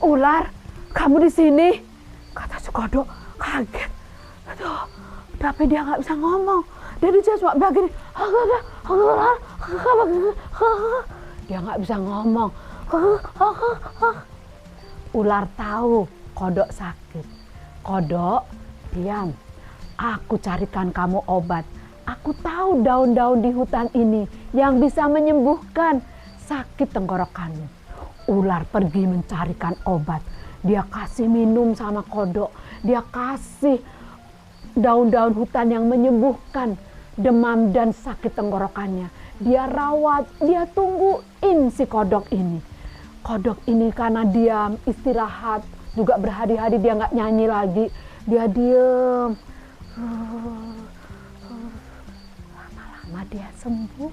Ular, kamu di sini? Kata si kodok kaget. Aduh, tapi dia nggak bisa ngomong. Dia cuma begini. Dia nggak bisa ngomong. Ular tahu kodok sakit. Kodok, diam. Aku carikan kamu obat. Aku tahu daun-daun di hutan ini yang bisa menyembuhkan sakit tenggorokanmu. Ular pergi mencarikan obat. Dia kasih minum sama kodok. Dia kasih daun-daun hutan yang menyembuhkan demam dan sakit tenggorokannya. Dia rawat, dia tungguin si kodok ini. Kodok ini karena diam, istirahat, juga berhari-hari dia nggak nyanyi lagi. Dia diem. Lama-lama dia sembuh.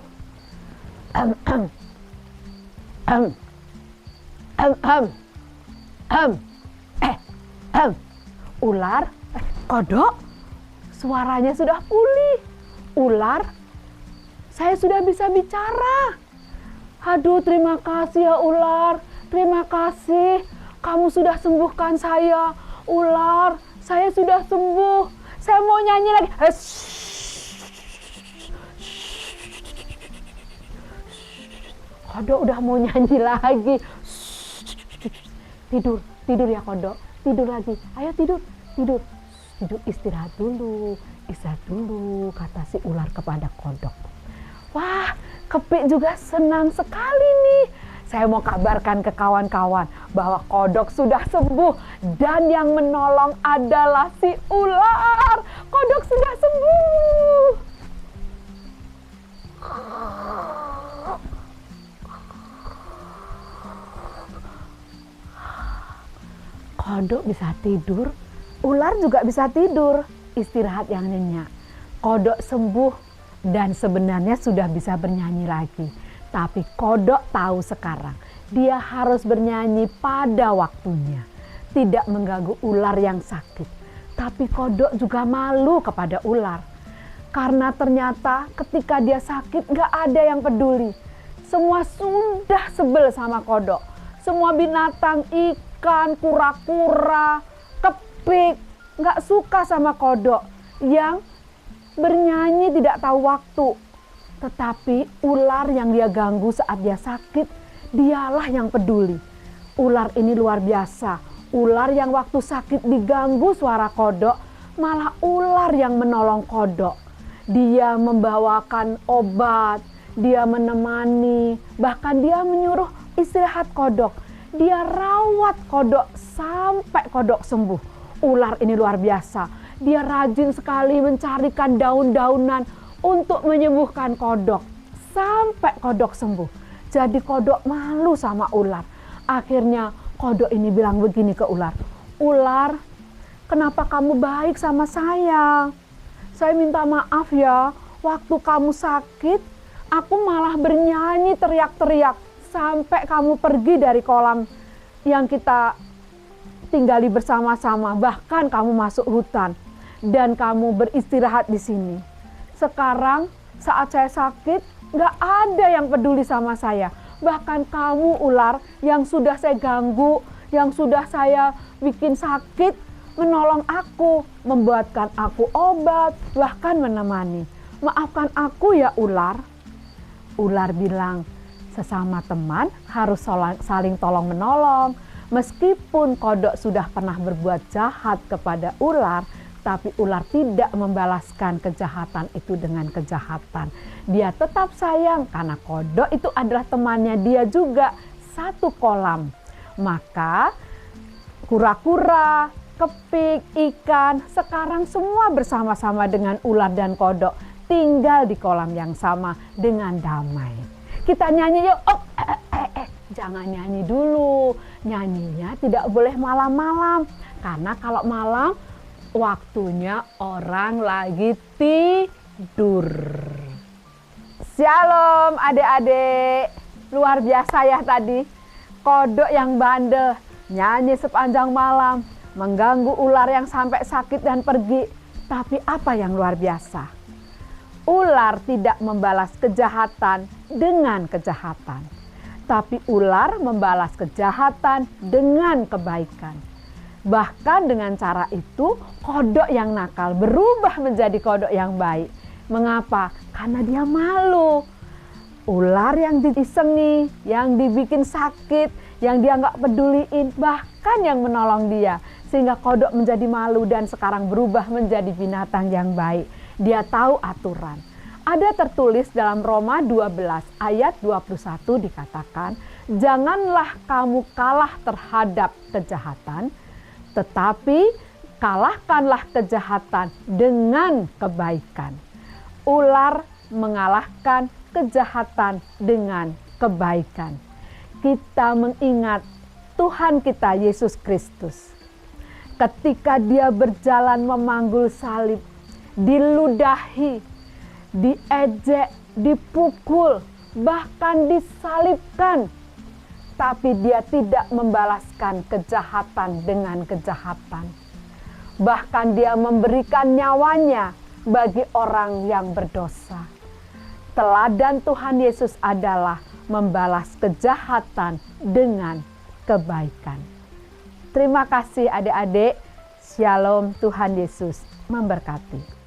Ular, kodok, suaranya sudah pulih. Ular, saya sudah bisa bicara. Aduh, terima kasih ya ular, terima kasih. Kamu sudah sembuhkan saya. Ular, saya sudah sembuh. Saya mau nyanyi lagi. Kodok udah mau nyanyi lagi. Tidur, tidur ya kodok. Tidur lagi. Ayo tidur, tidur. Tidur, istirahat dulu, kata si ular kepada kodok. Wah, Kepik juga senang sekali nih. Saya mau kabarkan ke kawan-kawan bahwa kodok sudah sembuh dan yang menolong adalah si ular. Kodok sudah sembuh. Kodok bisa tidur, ular juga bisa tidur, istirahat yang nyenyak. Kodok sembuh dan sebenarnya sudah bisa bernyanyi lagi. Tapi kodok tahu sekarang dia harus bernyanyi pada waktunya, tidak mengganggu ular yang sakit. Tapi kodok juga malu kepada ular, karena ternyata ketika dia sakit gak ada yang peduli. Semua sudah sebel sama kodok. Semua binatang, ikan, kura-kura, kepik, gak suka sama kodok yang bernyanyi tidak tahu waktu. Tetapi ular yang dia ganggu saat dia sakit, dialah yang peduli. Ular ini luar biasa. Ular yang waktu sakit diganggu suara kodok, malah ular yang menolong kodok. Dia membawakan obat, dia menemani, bahkan dia menyuruh istirahat kodok. Dia rawat kodok sampai kodok sembuh. Ular ini luar biasa. Dia rajin sekali mencarikan daun-daunan untuk menyembuhkan kodok sampai kodok sembuh. Jadi kodok malu sama ular. Akhirnya kodok ini bilang begini ke ular. Ular, kenapa kamu baik sama saya? Saya minta maaf ya, waktu kamu sakit, aku malah bernyanyi teriak-teriak sampai kamu pergi dari kolam yang kita tinggali bersama-sama. Bahkan kamu masuk hutan dan kamu beristirahat di sini. Sekarang saat saya sakit, gak ada yang peduli sama saya. Bahkan kamu ular yang sudah saya ganggu, yang sudah saya bikin sakit, menolong aku, membuatkan aku obat, bahkan menemani. Maafkan aku ya ular. Ular bilang, sesama teman harus saling tolong menolong. Meskipun kodok sudah pernah berbuat jahat kepada ular, tapi ular tidak membalaskan kejahatan itu dengan kejahatan. Dia tetap sayang karena kodok itu adalah temannya dia juga, satu kolam. Maka kura-kura, kepik, ikan, sekarang semua bersama-sama dengan ular dan kodok, tinggal di kolam yang sama dengan damai. Kita nyanyi yuk. Oh, jangan nyanyi dulu. Nyanyinya tidak boleh malam-malam. Karena kalau malam waktunya orang lagi tidur. Shalom adik-adik. Luar biasa ya tadi. Kodok yang bandel nyanyi sepanjang malam, mengganggu ular yang sampai sakit dan pergi. Tapi apa yang luar biasa? Ular tidak membalas kejahatan dengan kejahatan. Tapi ular membalas kejahatan dengan kebaikan. Bahkan dengan cara itu, kodok yang nakal berubah menjadi kodok yang baik. Mengapa? Karena dia malu. Ular yang disengi, yang dibikin sakit, yang dia nggak peduliin, bahkan yang menolong dia. Sehingga kodok menjadi malu dan sekarang berubah menjadi binatang yang baik. Dia tahu aturan. Ada tertulis dalam Roma 12 ayat 21 dikatakan, janganlah kamu kalah terhadap kejahatan, tetapi kalahkanlah kejahatan dengan kebaikan. Ular mengalahkan kejahatan dengan kebaikan. Kita mengingat Tuhan kita Yesus Kristus. Ketika dia berjalan memanggul salib, diludahi, diejek, dipukul, bahkan disalibkan. Tapi dia tidak membalaskan kejahatan dengan kejahatan. Bahkan dia memberikan nyawanya bagi orang yang berdosa. Teladan Tuhan Yesus adalah membalas kejahatan dengan kebaikan. Terima kasih adik-adik. Shalom, Tuhan Yesus memberkati.